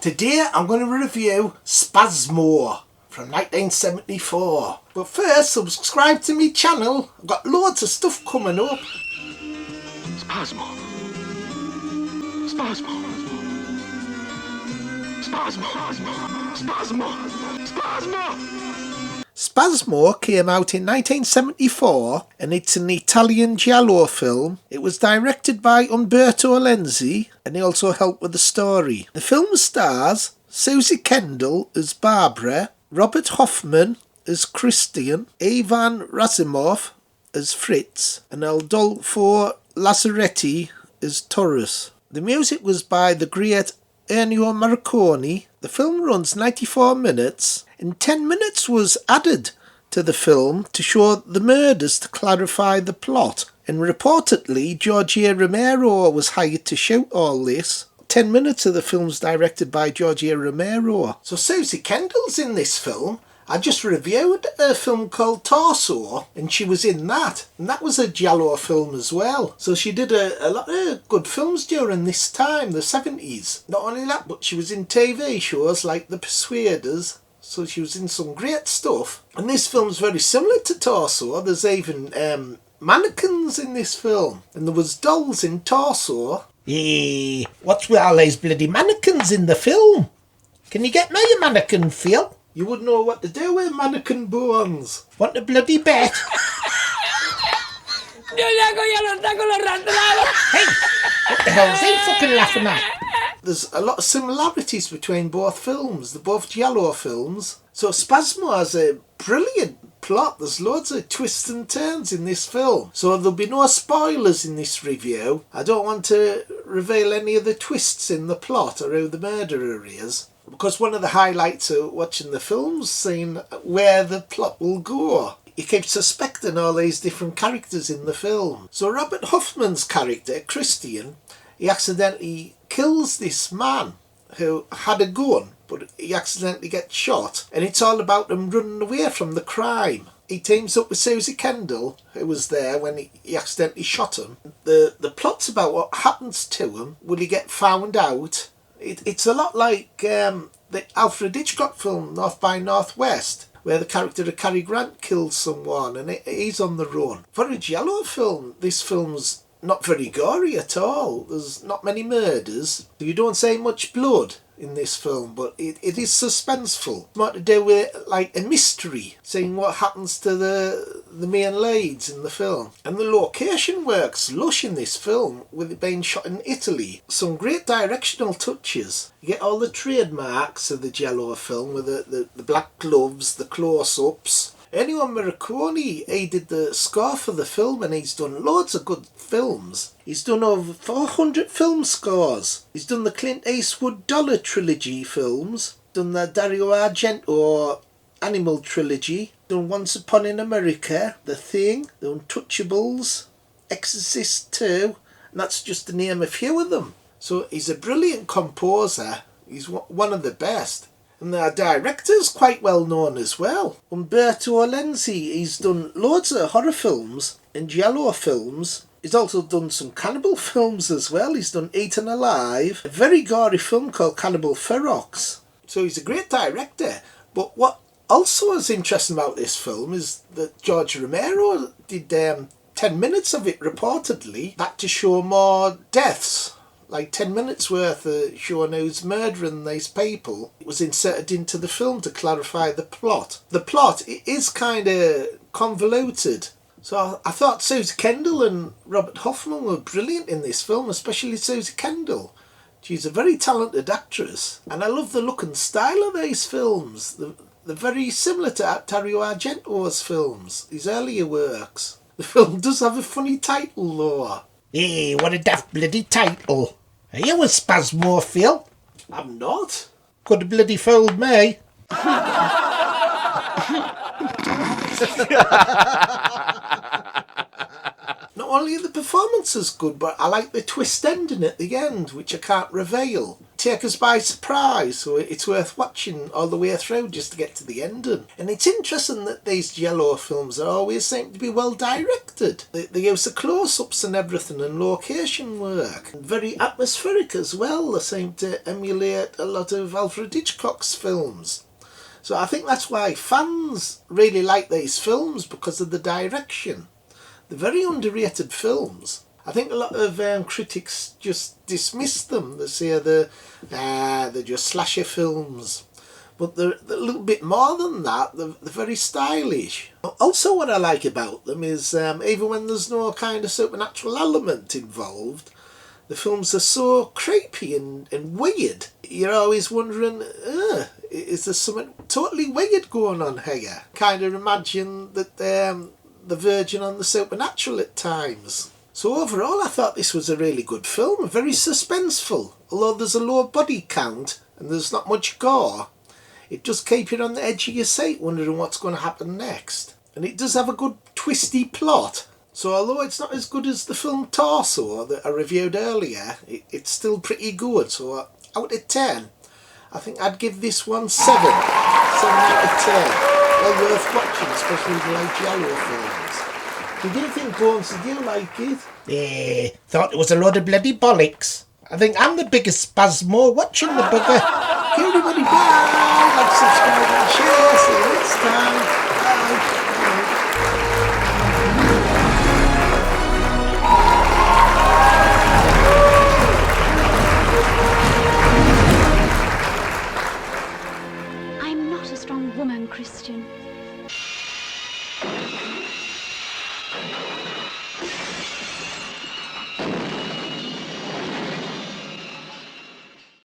Today I'm going to review Spasmo from 1974. But first, subscribe to my channel. I've got loads of stuff coming up. Spasmo. Spasmo. Spasmo. Spasmo. Spasmo. Spasmo came out in 1974 and it's an Italian giallo film. It was directed by Umberto Lenzi and he also helped with the story. The film stars Suzy Kendall as Barbara, Robert Hoffman as Christian, Ivan Rassimov as Fritz, and Adolfo Lazzaretti as Taurus. The music was by the great Ennio Morricone. The film runs 94 minutes and 10 minutes was added to the film to show the murders to clarify the plot. And reportedly, Giorgio Romero was hired to shoot all this. 10 minutes of the film's directed by Giorgio Romero. So Suzy Kendall's in this film. I just reviewed a film called Torso and she was in that. And that was a giallo film as well. So she did a lot of good films during this time, the 70s. Not only that, but she was in TV shows like The Persuaders. So she was in some great stuff. And this film's very similar to Torso. There's even mannequins in this film. And there was dolls in Torso. Hey, what's with all these bloody mannequins in the film? Can you get me a mannequin, Phil? You wouldn't know what to do with mannequin bones. Want a bloody bet? Hey, what the hell is he fucking laughing at? There's a lot of similarities between both films. They're both giallo films. So Spasmo has a brilliant plot. There's loads of twists and turns in this film. So there'll be no spoilers in this review. I don't want to reveal any of the twists in the plot or who the murderer is. Because one of the highlights of watching the film's seeing where the plot will go. You keep suspecting all these different characters in the film. So Robert Hoffman's character, Christian, he accidentally kills this man who had a gun, but he accidentally gets shot. And it's all about him running away from the crime. He teams up with Suzy Kendall, who was there when he accidentally shot him. The plot's about what happens to him. Will he get found out? It's a lot like the Alfred Hitchcock film North by Northwest, where the character of Cary Grant kills someone and he's on the run. For a giallo film, this film's not very gory at all. There's not many murders. You don't see much blood in this film, but it is suspenseful. It's more to do with like a mystery, seeing what happens to the main leads in the film. And the location works lush in this film, with it being shot in Italy. Some great directional touches. You get all the trademarks of the giallo film with the black gloves, the close-ups. Ennio Morricone, he did the score for the film and he's done loads of good films. He's done over 400 film scores. He's done the Clint Eastwood Dollar trilogy films, done the Dario Argento Animal trilogy, done Once Upon in America, The Thing, The Untouchables, Exorcist 2, and that's just to name a few of them. So he's a brilliant composer. He's one of the best. And the director's quite well known as well. Umberto Lenzi, he's done loads of horror films and giallo films. He's also done some cannibal films as well. He's done Eaten Alive, a very gory film called Cannibal Ferox. So he's a great director. But what also is interesting about this film is that George Romero did 10 minutes of it reportedly, that to show more deaths. Like 10 minutes worth of showing who's murdering these people. It was inserted into the film to clarify the plot. The plot is kind of convoluted. So I thought Suzy Kendall and Robert Hoffman were brilliant in this film, especially Suzy Kendall. She's a very talented actress. And I love the look and style of these films. They're very similar to Dario Argento's films, his earlier works. The film does have a funny title though. Hey, what a daft bloody title. Are you a Spasmo, Phil? I'm not. Could have bloody fooled me. Not only are the performances good, but I like the twist ending at the end, which I can't reveal. take us by surprise, so it's worth watching all the way through just to get to the ending. And it's interesting that these giallo films are always seem to be well directed. They use the close-ups and everything and location work. And very atmospheric as well. They seem to emulate a lot of Alfred Hitchcock's films. So I think that's why fans really like these films, because of the direction. They're very underrated films. I think a lot of critics just dismiss them. They say they're just slasher films. But they're a little bit more than that. They're very stylish. Also what I like about them is even when there's no kind of supernatural element involved, the films are so creepy and weird. You're always wondering, is there something totally weird going on here? Kind of imagine that the verging on the supernatural at times. So overall I thought this was a really good film, very suspenseful. Although there's a low body count and there's not much gore, it does keep you on the edge of your seat wondering what's going to happen next. And it does have a good twisty plot. So although it's not as good as the film Torso that I reviewed earlier, it's still pretty good. So out of 10, I think I'd give this one 7. 7 out of 10. Well worth watching, especially if you like giallo films. Did you think, Bones, did you like it? Thought it was a load of bloody bollocks. I think I'm the biggest Spasmo watching the bugger. Okay, everybody, bye. Like, subscribe and share. See you next time. Bye. I'm not a strong woman, Christian.